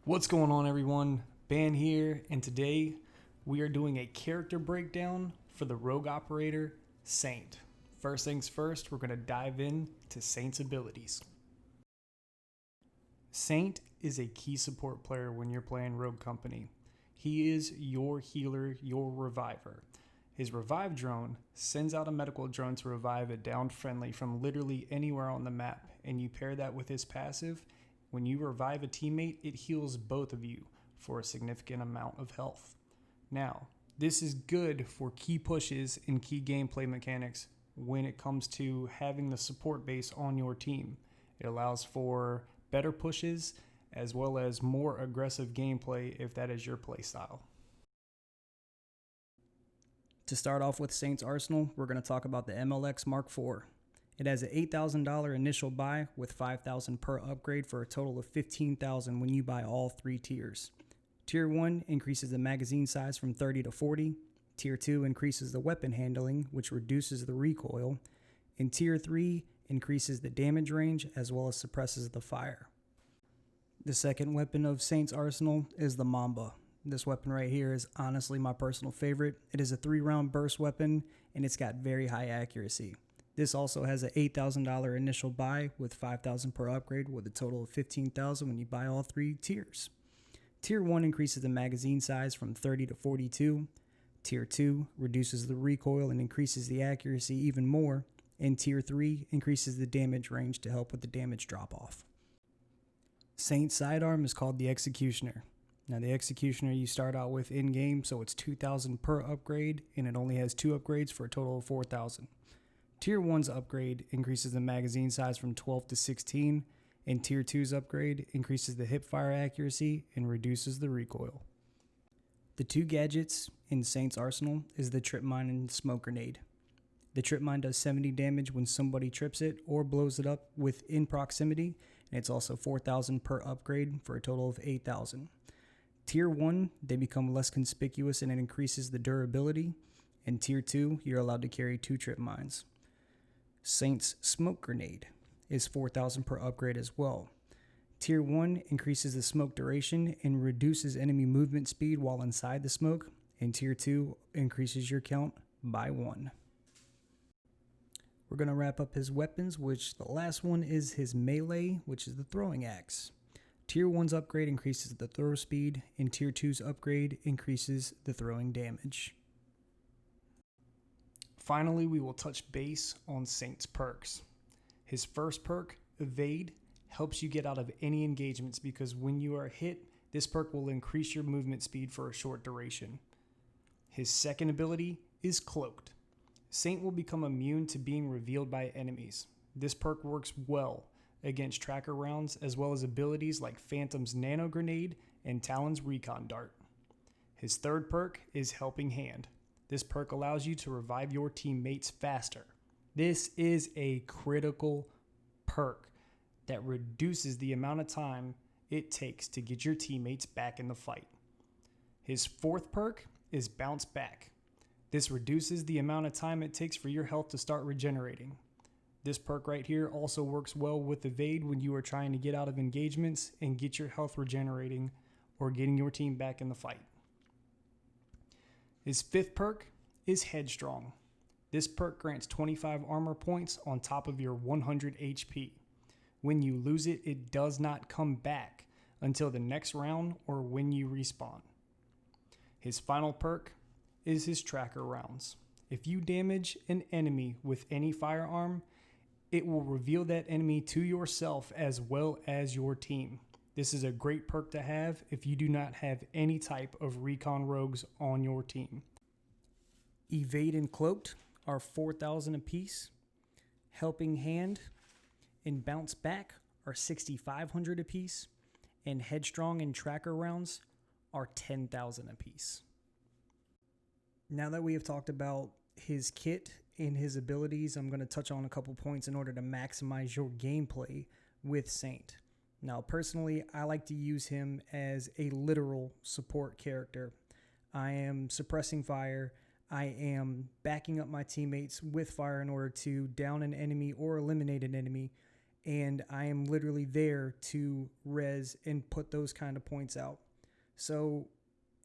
What's going on, everyone? Ban here, and today we are doing a character breakdown for the rogue operator, Saint. First things first, we're going to dive in to Saint's abilities. Saint is a key support player when you're playing Rogue Company. He is your healer, your reviver. His revive drone sends out a medical drone to revive a downed friendly from literally anywhere on the map, and you pair that with his passive. When you revive a teammate, it heals both of you for a significant amount of health. Now, this is good for key pushes and key gameplay mechanics when it comes to having the support base on your team. It allows for better pushes as well as more aggressive gameplay if that is your playstyle. To start off with Saint's Arsenal, we're going to talk about the MLX Mark IV. It has an $8,000 initial buy with $5,000 per upgrade for a total of $15,000 when you buy all three tiers. Tier 1 increases the magazine size from 30 to 40. Tier 2 increases the weapon handling, which reduces the recoil. And Tier 3 increases the damage range as well as suppresses the fire. The second weapon of Saint's Arsenal is the Mamba. This weapon right here is honestly my personal favorite. It is a 3-round burst weapon and it's got very high accuracy. This also has an $8,000 initial buy with $5,000 per upgrade with a total of $15,000 when you buy all three tiers. Tier 1 increases the magazine size from 30 to 42. Tier 2 reduces the recoil and increases the accuracy even more. And Tier 3 increases the damage range to help with the damage drop off. Saint's sidearm is called the Executioner. Now the Executioner you start out with in game, so it's $2,000 per upgrade and it only has 2 upgrades for a total of $4,000. Tier 1's upgrade increases the magazine size from 12 to 16, and Tier 2's upgrade increases the hipfire accuracy and reduces the recoil. The 2 gadgets in Saint's Arsenal is the Trip Mine and Smoke Grenade. The Trip Mine does 70 damage when somebody trips it or blows it up within proximity, and it's also $4,000 per upgrade for a total of $8,000. Tier 1, they become less conspicuous and it increases the durability, and Tier 2, you're allowed to carry 2 Trip Mines. Saint's Smoke Grenade is $4,000 per upgrade as well. Tier 1 increases the smoke duration and reduces enemy movement speed while inside the smoke, and Tier 2 increases your count by 1. We're going to wrap up his weapons, which the last one is his melee, which is the throwing axe. Tier 1's upgrade increases the throw speed, and Tier 2's upgrade increases the throwing damage. Finally, we will touch base on Saint's perks. His first perk, Evade, helps you get out of any engagements because when you are hit, this perk will increase your movement speed for a short duration. His second ability is Cloaked. Saint will become immune to being revealed by enemies. This perk works well against tracker rounds as well as abilities like Phantom's Nano Grenade and Talon's Recon Dart. His third perk is Helping Hand. This perk allows you to revive your teammates faster. This is a critical perk that reduces the amount of time it takes to get your teammates back in the fight. His fourth perk is Bounce Back. This reduces the amount of time it takes for your health to start regenerating. This perk right here also works well with Evade when you are trying to get out of engagements and get your health regenerating or getting your team back in the fight. His fifth perk is Headstrong. This perk grants 25 armor points on top of your 100 HP. When you lose it, it does not come back until the next round or when you respawn. His final perk is his tracker rounds. If you damage an enemy with any firearm, it will reveal that enemy to yourself as well as your team. This is a great perk to have if you do not have any type of recon rogues on your team. Evade and Cloaked are 4,000 apiece. Helping Hand and Bounce Back are 6,500 apiece. And Headstrong and Tracker rounds are 10,000 apiece. Now that we have talked about his kit and his abilities, I'm going to touch on a couple points in order to maximize your gameplay with Saint. Now, personally, I like to use him as a literal support character. I am suppressing fire. I am backing up my teammates with fire in order to down an enemy or eliminate an enemy. and I am literally there to res and put those kind of points out. So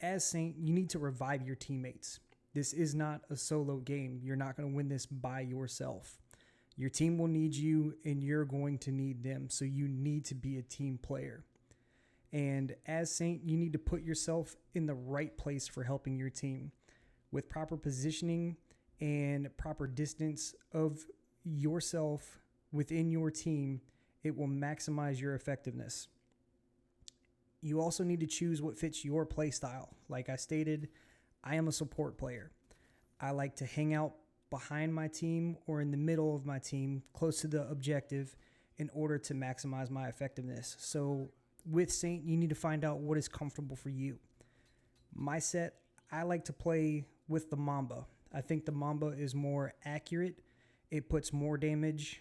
as Saint, you need to revive your teammates. This is not a solo game. You're not going to win this by yourself. Your team will need you, and you're going to need them. So you need to be a team player. And as Saint, you need to put yourself in the right place for helping your team. With proper positioning and proper distance of yourself within your team, it will maximize your effectiveness. You also need to choose what fits your play style. Like I stated, I am a support player. I like to hang out behind my team or in the middle of my team, close to the objective, in order to maximize my effectiveness. So with Saint, you need to find out what is comfortable for you. My set, I like to play with the Mamba. I think the Mamba is more accurate. It puts more damage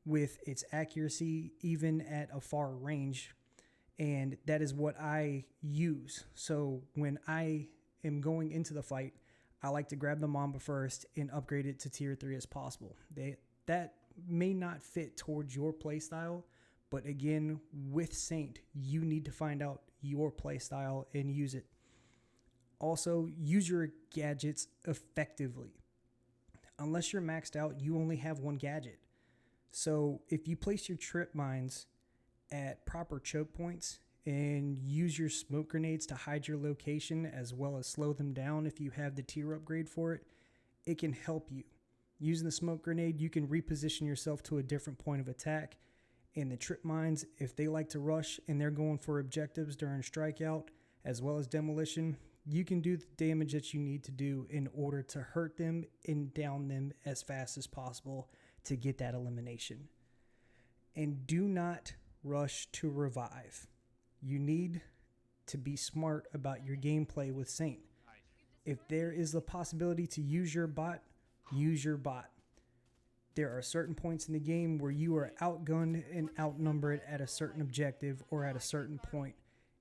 with its accuracy, even at a far range. And that is what I use. So when I am going into the fight, I like to grab the Mamba first and upgrade it to tier 3 as possible. That may not fit towards your playstyle, but again, with Saint, you need to find out your playstyle and use it. Also, use your gadgets effectively. Unless you're maxed out, you only have one gadget. So if you place your trip mines at proper choke points and use your smoke grenades to hide your location as well as slow them down if you have the tier upgrade for it, it can help you. Using the smoke grenade, you can reposition yourself to a different point of attack. And the trip mines, if they like to rush and they're going for objectives during strikeout as well as demolition, you can do the damage that you need to do in order to hurt them and down them as fast as possible to get that elimination. And do not rush to revive. You need to be smart about your gameplay with Saint. If there is the possibility to use your bot, use your bot. There are certain points in the game where you are outgunned and outnumbered at a certain objective or at a certain point,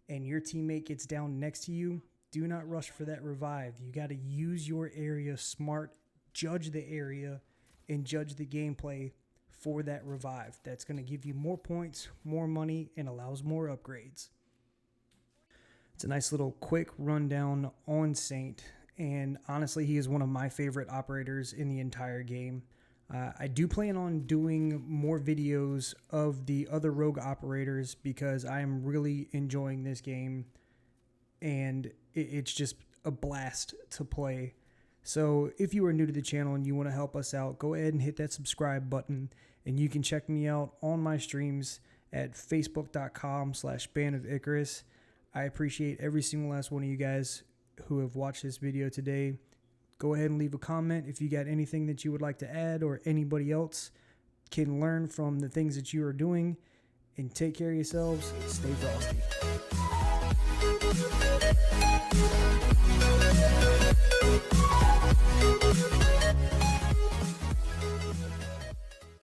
and your teammate gets down next to you. Do not rush for that revive. You got to use your area smart, judge the area, and judge the gameplay for that revive. That's going to give you more points, more money, and allows more upgrades. It's a nice little quick rundown on Saint, and honestly, he is one of my favorite operators in the entire game. I do plan on doing more videos of the other rogue operators because I am really enjoying this game, and it's just a blast to play. So if you are new to the channel and you want to help us out, go ahead and hit that subscribe button, and you can check me out on my streams at facebook.com/bandofIcarus. I appreciate every single last one of you guys who have watched this video today. Go ahead and leave a comment if you got anything that you would like to add or anybody else can learn from the things that you are doing. And take care of yourselves. Stay frosty.